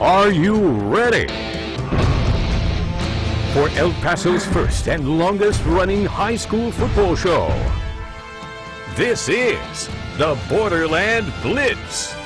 Are you ready for El Paso's first and longest-running high school football show? This is the Borderland Blitz.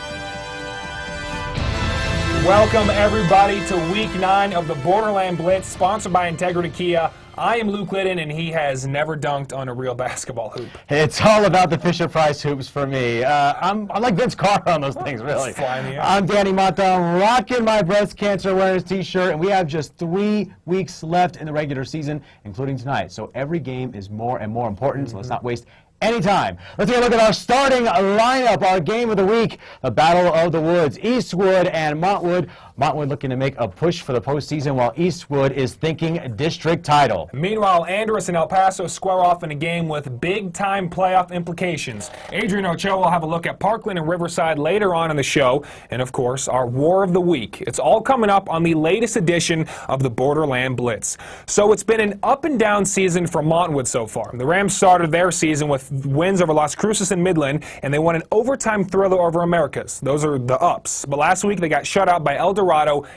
Welcome, everybody, to Week 9 of the Borderland Blitz, sponsored by Integrity Kia. I am Luke Liddon, and he has never dunked on a real basketball hoop. It's all about the Fisher-Price hoops for me. I'm like Vince Carter on those things, really. I'm Danny Mata. I'm rocking my breast cancer awareness T-shirt, and we have just 3 weeks left in the regular season, including tonight. So every game is more and more important, so let's not waste any time. Let's take a look at our starting lineup, our game of the week, the Battle of the Woods, Eastwood and Montwood. Montwood looking to make a push for the postseason, while Eastwood is thinking district title. Meanwhile, Andress and El Paso square off in a game with big-time playoff implications. Adrian Ochoa will have a look at Parkland and Riverside later on in the show, and of course, our War of the Week. It's all coming up on the latest edition of the Borderland Blitz. So it's been an up-and-down season for Montwood so far. The Rams started their season with wins over Las Cruces and Midland, and they won an overtime thriller over Americas. Those are the ups. But last week, they got shut out by El Dorado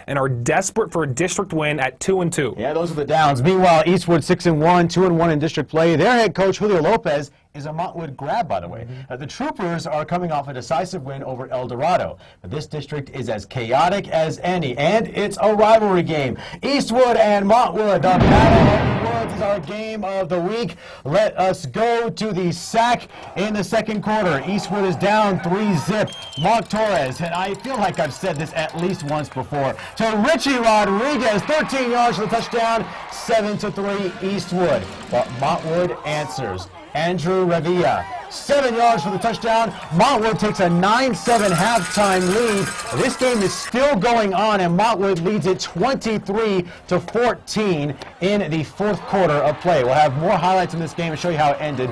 and are desperate for a district win at 2-2. Yeah, those are the downs. Meanwhile, Eastwood 6-1, 2-1 in district play. Their head coach, Julio Lopez, is a Montwood grab, by the way. The Troopers are coming off a decisive win over El Dorado. But this district is as chaotic as any, and it's a rivalry game. Eastwood and Montwood, the Battle of the Woods is our game of the week. Let us go to the sack in the second quarter. Eastwood is down 3-zip. Mark Torres, and I feel like I've said this at least once before, to Richie Rodriguez, 13 yards for the touchdown, 7-3 Eastwood. But Montwood answers. Andrew Revilla, 7 yards for the touchdown. Montwood takes a 9-7 halftime lead. This game is still going on, and Montwood leads it 23-14 in the fourth quarter of play. We'll have more highlights in this game and show you how it ended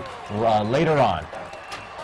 later on.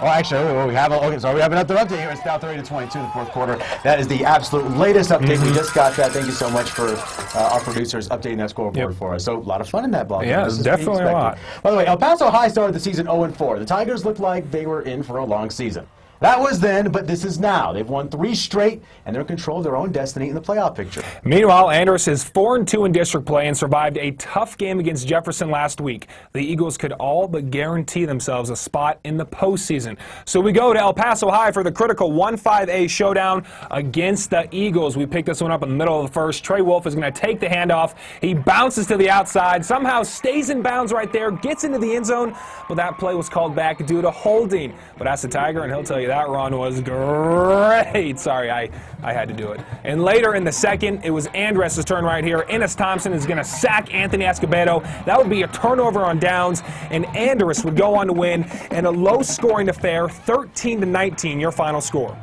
Oh, actually, we have another update here. It's now 30-22 in the fourth quarter. That is the absolute latest update. We just got that. Thank you so much for our producers updating that scoreboard for us. So a lot of fun in that ball. Yeah, definitely a lot. By the way, El Paso High started the season 0-4. The Tigers looked like they were in for a long season. That was then, but this is now. They've won 3 straight, and they're in control of their own destiny in the playoff picture. Meanwhile, Andress is 4-2 in district play and survived a tough game against Jefferson last week. The Eagles could all but guarantee themselves a spot in the postseason. So we go to El Paso High for the critical 1-5A showdown against the Eagles. We picked this one up in the middle of the first. Trey Wolf is going to take the handoff. He bounces to the outside, somehow stays in bounds right there, gets into the end zone, but that play was called back due to holding. But ask the Tiger, and he'll tell you that run was great. Sorry, I had to do it. And later in the second, it was Andress' turn right here. Ennis Thompson is going to sack Anthony Escobedo. That would be a turnover on downs, and Andress would go on to win in a low-scoring affair, 13-19, your final score.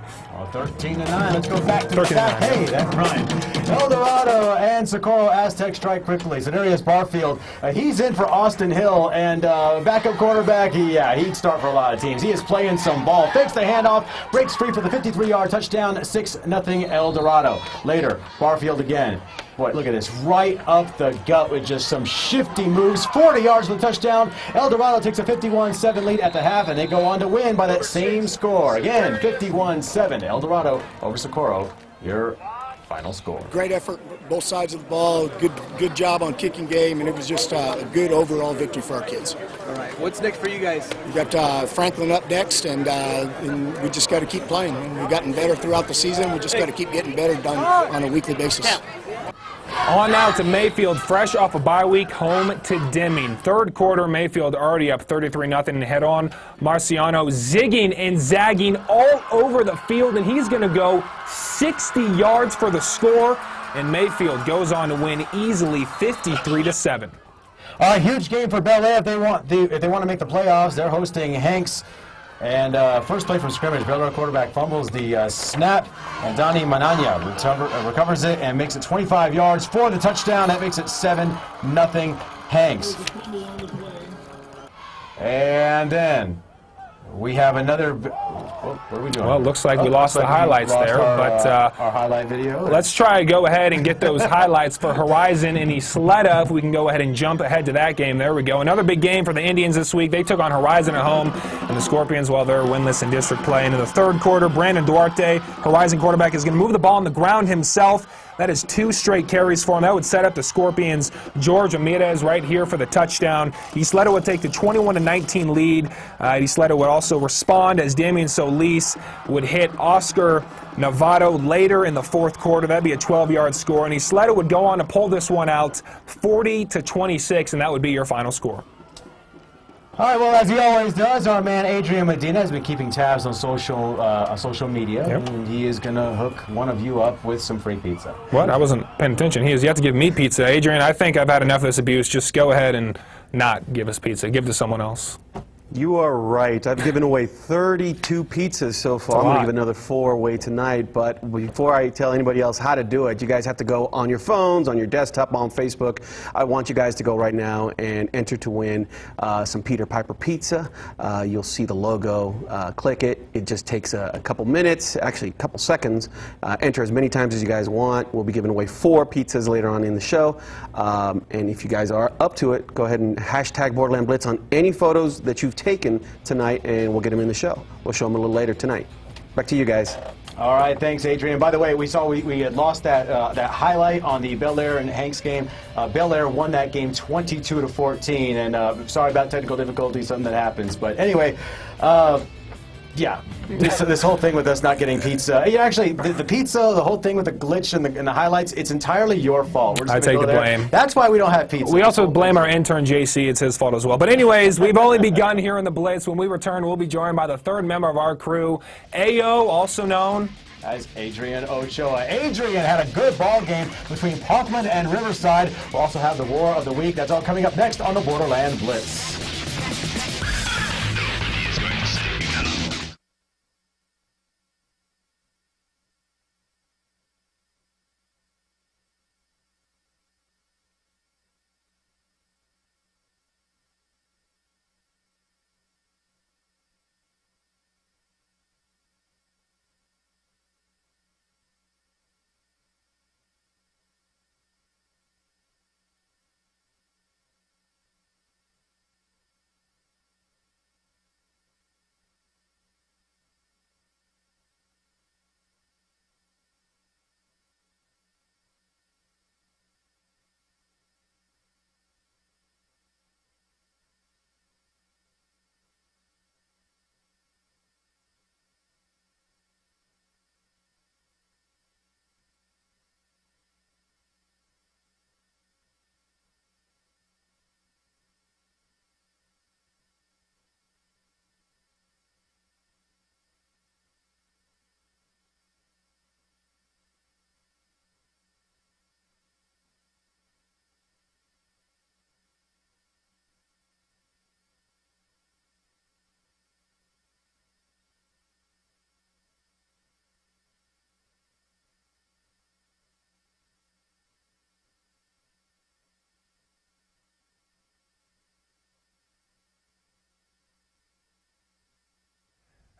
13-9. Let's go back to the sack. Hey, that rhymed. El Dorado and Socorro Aztec strike quickly. Cenarius Barfield, he's in for Austin Hill, and backup quarterback, he'd start for a lot of teams. He is playing some ball. Fakes the handoff, breaks free for the 53-yard touchdown, 6-0 El Dorado. Later, Barfield again. Boy, look at this, right up the gut with just some shifty moves. 40 yards for the touchdown. El Dorado takes a 51-7 lead at the half, and they go on to win by that same score. Again, 51-7. El Dorado over Socorro. Your final score. Great effort, both sides of the ball. Good job on kicking game, and it was just a good overall victory for our kids. All right, what's next for you guys? We got Franklin up next, and we just got to keep playing. We've gotten better throughout the season. We just got to keep getting better done on a weekly basis. On now to Mayfield, fresh off a bye week, home to Deming. Third quarter, Mayfield already up 33-0 and head on. Marciano zigging and zagging all over the field, and he's going to go 60 yards for the score, and Mayfield goes on to win easily 53-7. Huge game for Bel Air if they want to make the playoffs. They're hosting Hanks. And first play from scrimmage, Bel Air quarterback fumbles the snap, and Donnie Manana recovers it and makes it 25 yards for the touchdown. That makes it 7-0 Hanks. And then we have another. What are we doing? Well, it looks like we lost the highlights there, but our highlight video. Let's try to go ahead and get those highlights for Horizon and Isleta. If we can go ahead and jump ahead to that game. There we go. Another big game for the Indians this week. They took on Horizon at home, and the Scorpions, while they're winless in district play. And in the third quarter, Brandon Duarte, Horizon quarterback, is going to move the ball on the ground himself. That is 2 straight carries for him. That would set up the Scorpions. George Ramirez right here for the touchdown. Isleta would take the 21-19 lead. Isleta would also respond as Damian Solis would hit Oscar Novato later in the 4th quarter. That'd be a 12-yard score, and Isleta would go on to pull this one out 40-26, and that would be your final score. All right, well, as he always does, our man Adrian Medina has been keeping tabs on social media, and he is going to hook one of you up with some free pizza. What? I wasn't paying attention. He has yet to give me pizza. Adrian, I think I've had enough of this abuse. Just go ahead and not give us pizza. Give it to someone else. You are right. I've given away 32 pizzas so far. I'm going to give another 4 away tonight. But before I tell anybody else how to do it, you guys have to go on your phones, on your desktop, on Facebook. I want you guys to go right now and enter to win some Peter Piper pizza. You'll see the logo. Click it. It just takes a couple minutes, actually a couple seconds. Enter as many times as you guys want. We'll be giving away 4 pizzas later on in the show. And if you guys are up to it, go ahead and hashtag Borderland Blitz on any photos that you've taken tonight, and we'll get them in the show. We'll show them a little later tonight. Back to you guys. All right, thanks, Adrian. By the way, we saw we had lost that highlight on the Bel Air and Hanks game. Bel Air won that game 22-14, and sorry about technical difficulties, something that happens. But anyway, yeah, this whole thing with us not getting pizza. Yeah, actually, the pizza, the whole thing with the glitch and the highlights, it's entirely your fault. We're just I take the blame. That's why we don't have pizza. We also blame our intern, JC. It's his fault as well. But anyways, we've only begun here in the Blitz. When we return, we'll be joined by the 3rd member of our crew, Ayo, also known as Adrian Ochoa. Adrian had a good ball game between Parkland and Riverside. We'll also have the War of the Week. That's all coming up next on the Borderland Blitz.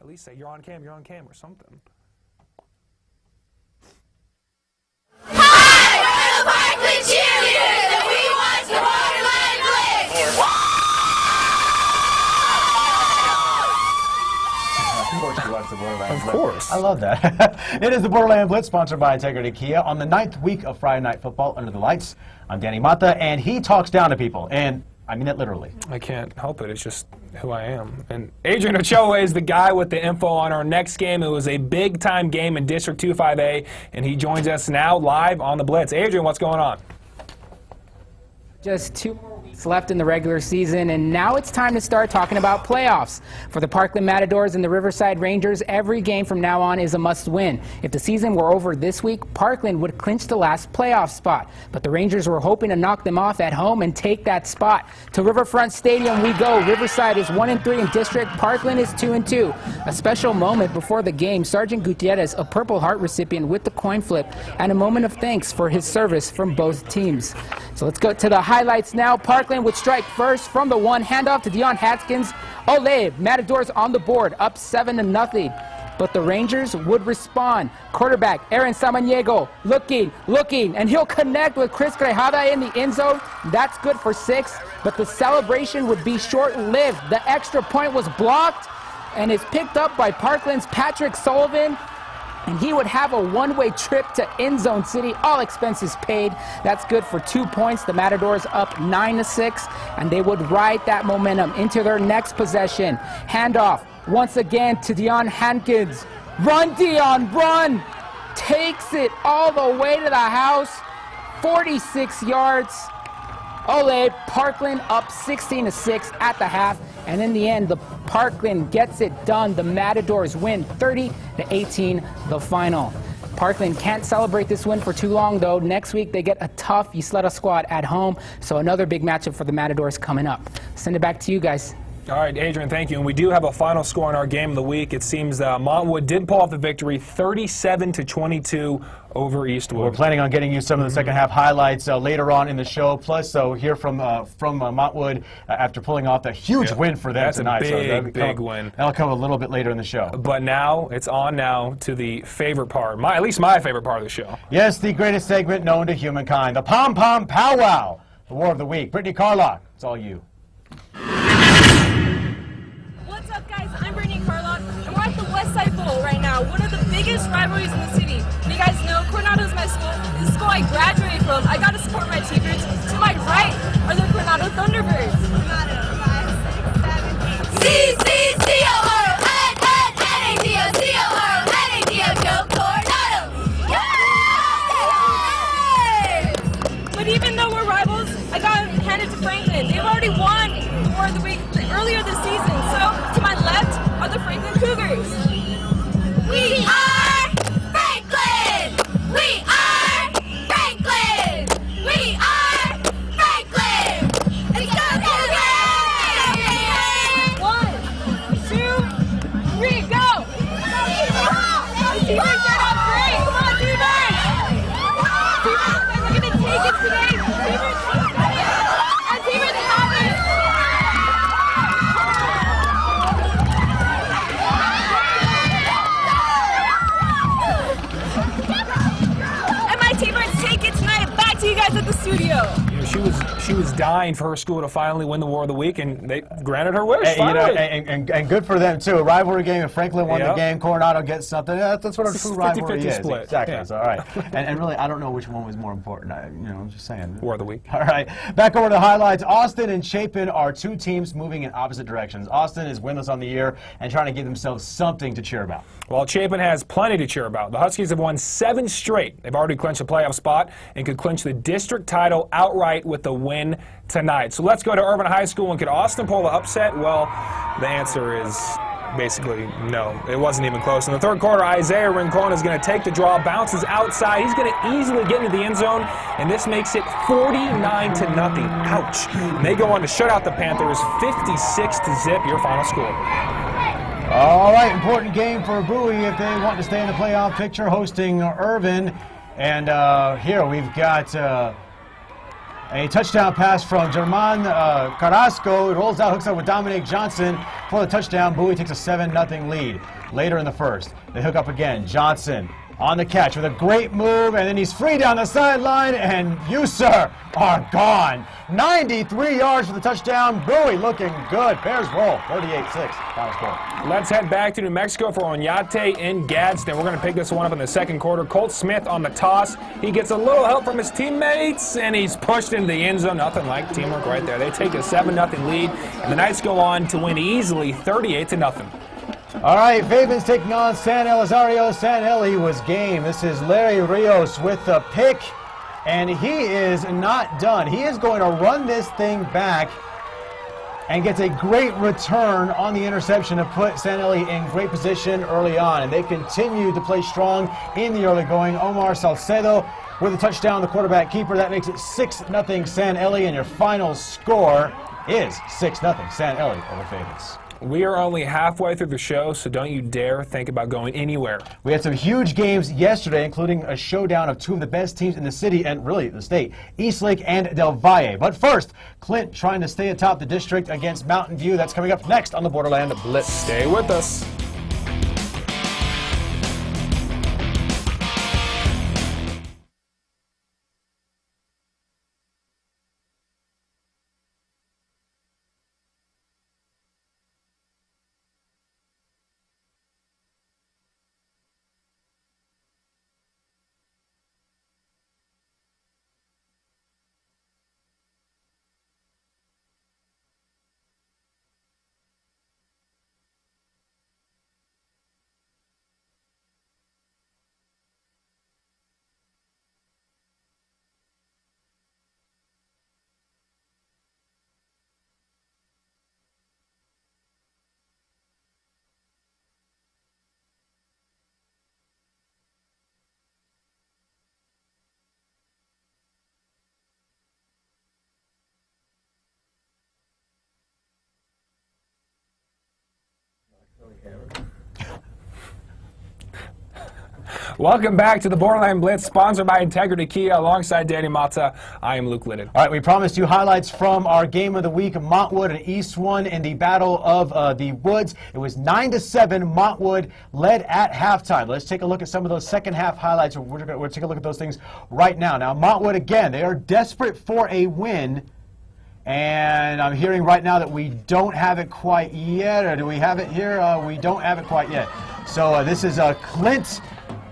At least say you're on cam or something. Hi, we're the Parkland cheerleaders, and we want the Borderland Blitz. Of course. I love that. It is the Borderland Blitz, sponsored by Integrity Kia, on the 9th week of Friday Night Football under the lights. I'm Danny Mata, and he talks down to people, and I mean it literally. I can't help it. It's just who I am. And Adrian Ochoa is the guy with the info on our next game. It was a big-time game in District 25A, and he joins us now live on the Blitz. Adrian, what's going on? Just 2 more weeks left in the regular season, and now it's time to start talking about playoffs. For the Parkland Matadors and the Riverside Rangers, every game from now on is a must-win. If the season were over this week, Parkland would clinch the last playoff spot. But the Rangers were hoping to knock them off at home and take that spot. To Riverfront Stadium we go. Riverside is 1-3 in district. Parkland is 2-2. A special moment before the game, Sergeant Gutierrez, a Purple Heart recipient with the coin flip, and a moment of thanks for his service from both teams. So let's go to the highlights now. Parkland would strike first from the 1, handoff to Dion Haskins. Ole, Matadors on the board, up 7-0. But the Rangers would respond. Quarterback Aaron Samaniego looking, and he'll connect with Chris Grajada in the end zone. That's good for 6, but the celebration would be short-lived. The extra point was blocked and is picked up by Parkland's Patrick Sullivan. and he would have a one-way trip to End Zone City, all expenses paid. That's good for 2 points. The Matadors up 9-6, and they would ride that momentum into their next possession. Handoff once again to Dion Hankins. Run, Dion, run! Takes it all the way to the house, 46 yards. Ole, Parkland up 16-6 at the half, and in the end, the Parkland gets it done. The Matadors win 30-18 the final. Parkland can't celebrate this win for too long, though. Next week, they get a tough Ysleta squad at home, so another big matchup for the Matadors coming up. Send it back to you guys. All right, Adrian, thank you. And we do have a final score in our game of the week. It seems Montwood did pull off the victory, 37-22 over Eastwood. We're planning on getting you some of the second half highlights later on in the show. Plus, hear from Montwood after pulling off the huge win for them tonight. That's a big win. That'll come a little bit later in the show. But now, it's on now to the favorite part, at least my favorite part of the show. Yes, the greatest segment known to humankind, the Pom Pom Powwow, the War of the Week. Brittany Carlock, it's all you. What's up, guys? I'm Brittany Carlock, and we're at the Westside Bowl right now, one of the biggest rivalries in the city. And you guys know Coronado's my school. This is the school I graduated from. I got to support my T-Birds. To my right are the Coronado Thunderbirds. Coronado, 5, 6, 7, 8. C-C-C-O-R-N-N-A-D-O, go Coronado! Yay! But even though we're rivals, I got handed to Franklin. They've already won the War of the Week earlier this season. So to my left are the Franklin Cougars. We are Franklin! We are Franklin! We are Franklin! Let's go, Cougars! 1, 2, 3, go! T-Birds are up great! Come on, T-Birds! T-Birds are looking to take it today! T-Birds have it! And T-Birds have it! And my T-Birds take it tonight. Back to you guys at the studio. She was dying for her school to finally win the War of the Week, and they granted her wish. And good for them too. A rivalry game. If Franklin won the game, Coronado gets something. That's what a true rivalry is. Split. Exactly. Yeah. So, all right. and really, I don't know which one was more important. I'm just saying. War of the Week. All right. Back over to the highlights. Austin and Chapin are two teams moving in opposite directions. Austin is winless on the year and trying to give themselves something to cheer about. Well, Chapin has plenty to cheer about. The Huskies have won 7 straight. They've already clinched a playoff spot and could clinch the district title outright with the win tonight. So let's go to Irvine High School, and could Austin pull the upset? Well, the answer is basically no. It wasn't even close. In the third quarter, Isaiah Rincon is going to take the draw, bounces outside. He's going to easily get into the end zone, and this makes it 49-0. Ouch. And they go on to shut out the Panthers 56-0. Your final score. All right, important game for Bowie if they want to stay in the playoff picture, hosting Irvine. And here we've got a touchdown pass from German Carrasco. It rolls out, hooks up with Dominic Johnson for the touchdown. Bowie takes a 7-0 lead. Later in the first, they hook up again. Johnson on the catch with a great move, and then he's free down the sideline, and you, sir, are gone. 93 yards for the touchdown. Bowie looking good. Bears roll, 38-6. Final score. Let's head back to New Mexico for Oñate in Gadsden. We're going to pick this one up in the second quarter. Colt Smith on the toss. He gets a little help from his teammates, and he's pushed into the end zone. Nothing like teamwork right there. They take a 7-0 lead, and the Knights go on to win easily, 38-0. All right, Fabens taking on San Elizario. San Eli was game. This is Larry Rios with the pick, and he is not done. He is going to run this thing back and gets a great return on the interception to put San Eli in great position early on. And they continue to play strong in the early going. Omar Salcedo with a touchdown, the quarterback keeper. That makes it 6-0 San Eli, and your final score is 6-0 San Eli over Fabens. We are only halfway through the show, so don't you dare think about going anywhere. We had some huge games yesterday, including a showdown of two of the best teams in the city and really the state, Eastlake and Del Valle. But first, Clint trying to stay atop the district against Mountain View. That's coming up next on the Borderland Blitz. Stay with us. Welcome back to the Borderland Blitz, sponsored by Integrity Kia. Alongside Danny Mata, I am Luke Liddon. All right, we promised you highlights from our game of the week. Montwood and East won in the Battle of the Woods. It was 9-7. Montwood led at halftime. Let's take a look at some of those second half highlights. We're going to take a look at those things right now. Now, Montwood, again, they are desperate for a win. And I'm hearing right now that we don't have it quite yet. Or do we have it here? We don't have it quite yet. So this is Clint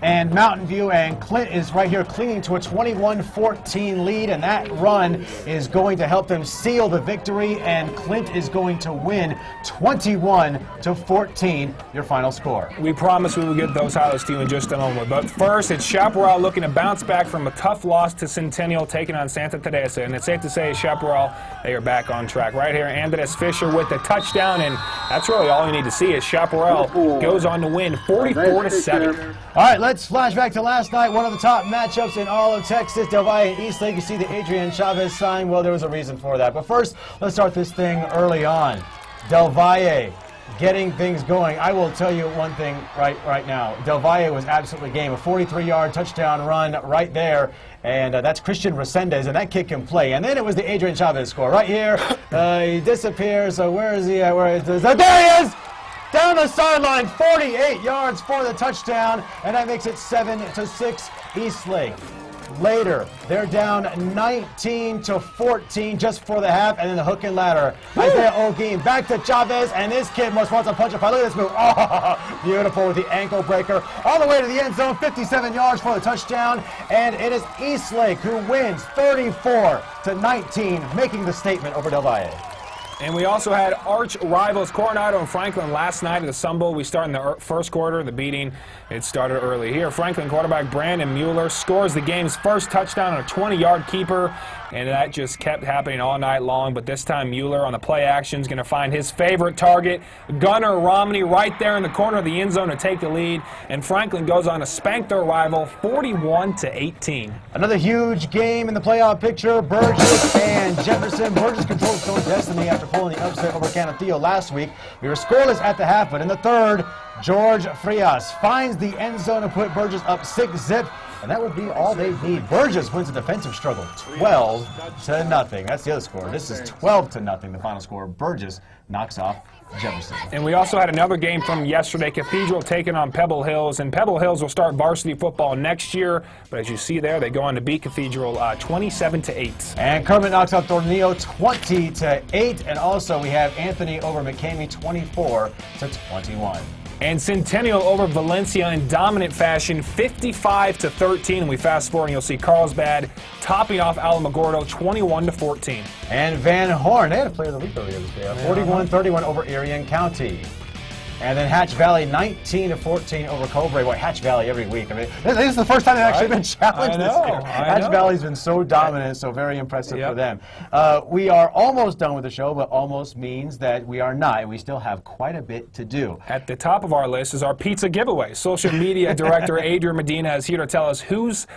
and Mountain View, and Clint is right here clinging to a 21-14 lead, and that run is going to help them seal the victory, and Clint is going to win 21-14, your final score. We promise we will get those highlights to you in just a moment, but first it's Chaparral looking to bounce back from a tough loss to Centennial, taking on Santa Teresa, and it's safe to say Chaparral, they are back on track. Right here, Andres Fisher with the touchdown, and that's really all you need to see is Chaparral goes on to win 44-7. All right, let's flash back to last night. One of the top matchups in all of Texas, Del Valle and Eastlake. You see the Adrian Chavez sign. Well, there was a reason for that. But first, let's start this thing early on. Del Valle getting things going. I will tell you one thing right now. Del Valle was absolutely game. A 43-yard touchdown run right there. And that's Christian Resendez, and that kid can play. And then it was the Adrian Chavez score. Right here, he disappears. So where is he? Where is this? There he is! Down the sideline, 48 yards for the touchdown, and that makes it 7-6 Eastlake. Later, they're down 19-14 just for the half, and then the hook and ladder. Isaiah Ogeen back to Chavez, and this kid must want to punch up. Look at this move. Oh, beautiful with the ankle breaker. All the way to the end zone, 57 yards for the touchdown, and it is Eastlake who wins 34-19, making the statement over Del Valle. And we also had arch rivals Coronado and Franklin last night at the Sun Bowl. We start in the first quarter. The beating, it started early. Here, Franklin quarterback Brandon Mueller scores the game's first touchdown on a 20-yard keeper, and that just kept happening all night long. But this time, Mueller on the play action is going to find his favorite target, Gunnar Romney, right there in the corner of the end zone to take the lead. And Franklin goes on to spank their rival 41-18. Another huge game in the playoff picture. Burgess and Jefferson. Burgess controlled his own destiny after pulling the upset over Canutillo last week. We were scoreless at the half, but in the third, George Frias finds the end zone and put Burgess up 6-zip, and that would be all they need. Burgess wins a defensive struggle 12-0. That's the other score. This is 12-0, the final score. Burgess knocks off Jefferson. And we also had another game from yesterday. Cathedral taking on Pebble Hills, and Pebble Hills will start varsity football next year. But as you see there, they go on to beat Cathedral 27-8. And Kermit knocks out Tornillo 20-8, and also we have Anthony over McCamey 24-21. And Centennial over Valencia in dominant fashion, 55-13. And we fast forward and you'll see Carlsbad topping off Alamogordo 21-14. And Van Horn, they had a player of the week earlier this day, 41-31 over Irion County. And then Hatch Valley 19-14 over Cobre. Boy, Hatch Valley every week. I mean, this is the first time they've actually been challenged this year. Hatch Valley's been so dominant, so very impressive for them. We are almost done with the show, but almost means that we are not. We still have quite a bit to do. At the top of our list is our pizza giveaway. Social media director Adrian Medina is here to tell us whose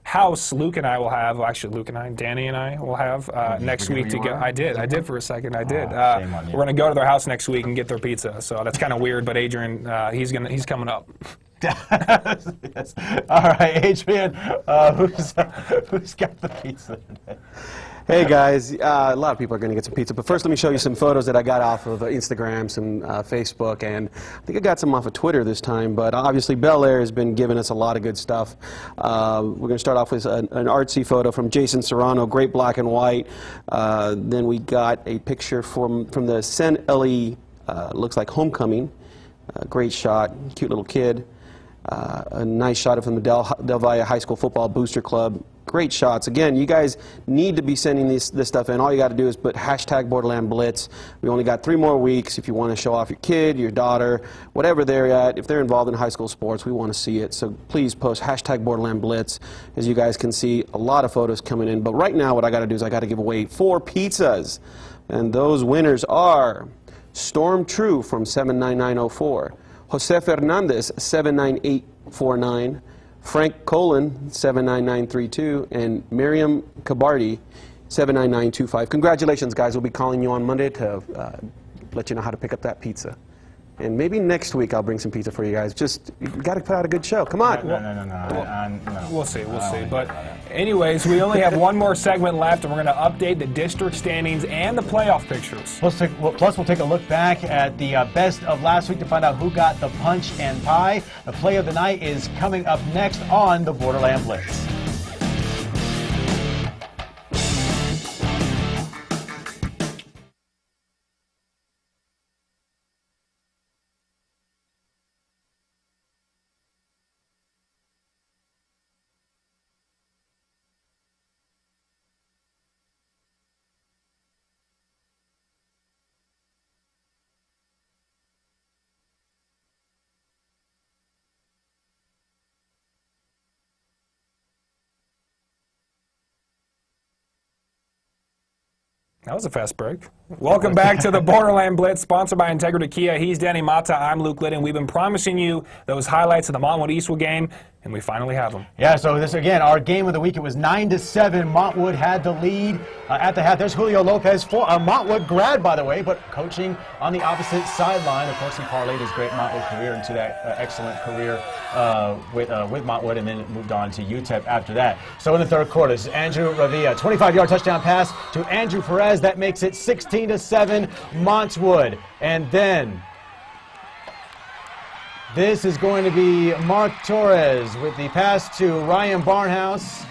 house Luke and I will have. Well, actually, Luke and I, Danny and I will have next week to go. I did for a second. I did. We're going to go to their house next week and get their pizza. So that's kind of weird. But Adrian, he's coming up. Yes. All right, Adrian, who's got the pizza today? Hey guys, a lot of people are going to get some pizza, but first let me show you some photos that I got off of Instagram, some Facebook, and I think I got some off of Twitter this time, but obviously Bel Air has been giving us a lot of good stuff. We're going to start off with an artsy photo from Jason Serrano, great black and white. Then we got a picture from the Sen Ellie, looks like homecoming, great shot, cute little kid. A nice shot from the Del Valle High School Football Booster Club. Great shots. Again, you guys need to be sending this stuff in. All you got to do is put hashtag Borderland Blitz. We only got 3 more weeks. If you want to show off your kid, your daughter, whatever they're at, if they're involved in high school sports, we want to see it. So please post hashtag Borderland Blitz. As you guys can see, a lot of photos coming in. But right now, what I got to do is I got to give away 4 pizzas. And those winners are Storm True from 79904. Jose Fernandez, 79849, Frank Colin, 79932, and Miriam Kabardi, 79925. Congratulations, guys. We'll be calling you on Monday to let you know how to pick up that pizza. and maybe next week I'll bring some pizza for you guys. Just, you got to put out a good show. Come on. No. We'll see. But anyways, we only have one more segment left, and we're going to update the district standings and the playoff pictures. Plus, we'll take a look back at the best of last week to find out who got the punch and pie. The play of the night is coming up next on the Borderland Blitz. That was a fast break. Welcome back to the Borderland Blitz, sponsored by Integrity Kia. He's Danny Mata. I'm Luke Liddon. We've been promising you those highlights of the Montwood-Eastwood game, and we finally have them. Yeah, so this, again, our game of the week, it was 9-7. Montwood had the lead at the half. There's Julio Lopez, for a Montwood grad, by the way, but coaching on the opposite sideline. Of course, he parlayed his great Montwood career into that excellent career with Montwood, and then moved on to UTEP after that. So in the third quarter, this is Andrew Ravia, 25-yard touchdown pass to Andrew Perez. That makes it 16-7 Montwood. And then this is going to be Mark Torres with the pass to Ryan Barnhouse.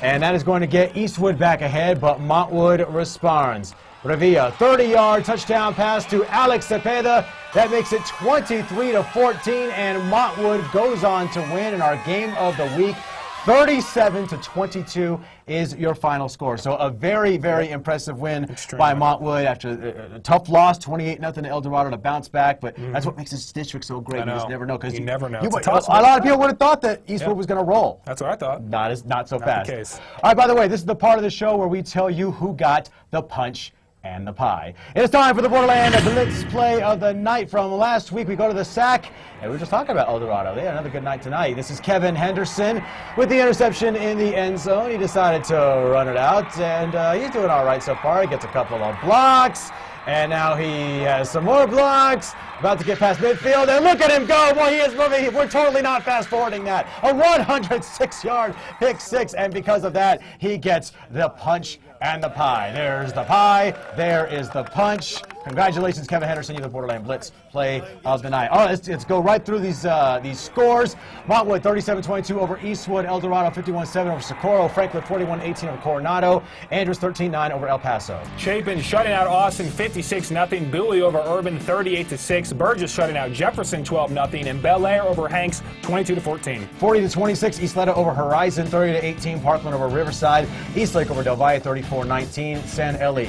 And that is going to get Eastwood back ahead, but Montwood responds. Ravia, 30-yard touchdown pass to Alex Cepeda. That makes it 23-14, and Montwood goes on to win in our game of the week. 37-22 is your final score. So a very, very impressive win by Montwood after a tough loss, 28-0 to El Dorado to bounce back. But that's what makes this district so great. You just never know. You never know. A lot of people would have thought that Eastwood was going to roll. That's what I thought. Not so fast. The case. All right, by the way, this is the part of the show where we tell you who got the punch and the pie. It's time for the Borderland Blitz play of the night. From last week, we go to the SAC, and we were just talking about El Dorado. They had another good night tonight. This is Kevin Henderson with the interception in the end zone. He decided to run it out, and he's doing all right so far. He gets a couple of blocks, and now he has some more blocks. About to get past midfield, and look at him go. Boy, he is moving. We're totally not fast-forwarding that. A 106-yard pick six, and because of that, he gets the punch and the pie. There's the pie. There is the punch. Congratulations, Kevin Henderson. You're the Borderland Blitz play of the night. All right, let's go right through these scores. Montwood 37-22 over Eastwood. El Dorado 51-7 over Socorro. Franklin 41-18 over Coronado. Andrews 13-9 over El Paso. Chapin shutting out Austin 56-0. Bowie over Urban 38-6. Burgess shutting out Jefferson 12-0. And Bel Air over Hanks 22-14. 40-26. Eastleta over Horizon 30-18. Parkland over Riverside. Eastlake over Del Valle 34-19. San Eli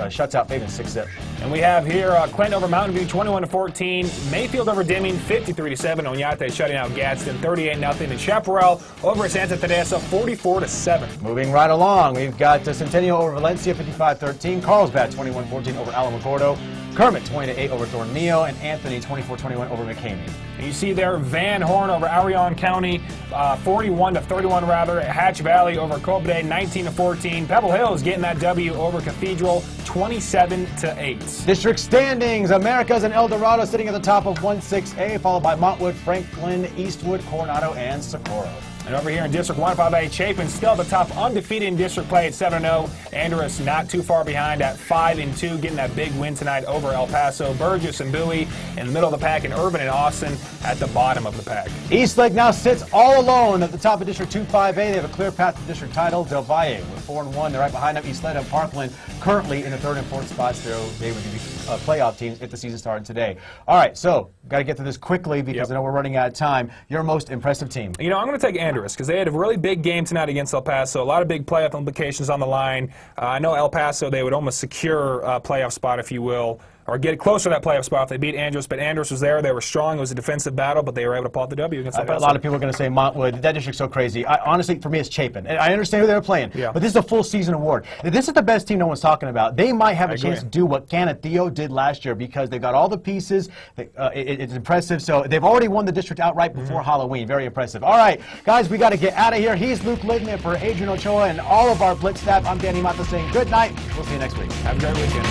shuts out Faven 6-0. And we have here Clinton over Mountain View 21-14. Mayfield over Deming 53-7. Oñate shutting out Gadsden 38-0. And Chaparral over Santa Teresa 44-7. Moving right along, we've got Centennial over Valencia 55-13. Carlsbad 21-14 over Alamogordo. Kermit 20-8 over Thornillo, and Anthony 24-21 over McCamey. You see there Van Horn over Arion County, 41-31 rather. Hatch Valley over Cobre 19-14. Pebble Hills getting that W over Cathedral 27-8. District standings: Americas and El Dorado sitting at the top of 1-6A, followed by Montwood, Franklin, Eastwood, Coronado, and Socorro. And over here in District 1-5A, Chapin still at the top, undefeated in district play at 7-0. Andrus not too far behind at 5-2, getting that big win tonight over El Paso. Burgess and Bowie in the middle of the pack, and Urban and Austin at the bottom of the pack. Eastlake now sits all alone at the top of District 2-5A. They have a clear path to district title. Del Valle with 4-1. They're right behind them. Eastleta and Parkland currently in the 3rd and 4th spots. They would be playoff teams if the season started today. All right, so got to get to this quickly because I know we're running out of time. Your most impressive team? You know, I'm going to take Andrus because they had a really big game tonight against El Paso. A lot of big playoff implications on the line. I know El Paso, they would almost secure a playoff spot, if you will, or get closer to that playoff spot if they beat Andrus. But Andrus was there. They were strong. It was a defensive battle, but they were able to pull out the W against El Paso. A lot of people are going to say Montwood. That district's so crazy. Honestly, for me, it's Chapin. And I understand who they were playing, but this is a full season award. This is the best team no one's talking about. They might have a chance to do what Canutillo did last year because they've got all the pieces. It's impressive. So they've already won the district outright before Halloween. Very impressive. All right, guys, we got to get out of here. He's Luke Liddon, and for Adrian Ochoa and all of our Blitz staff, I'm Danny Mata saying good night. We'll see you next week. Have a great weekend.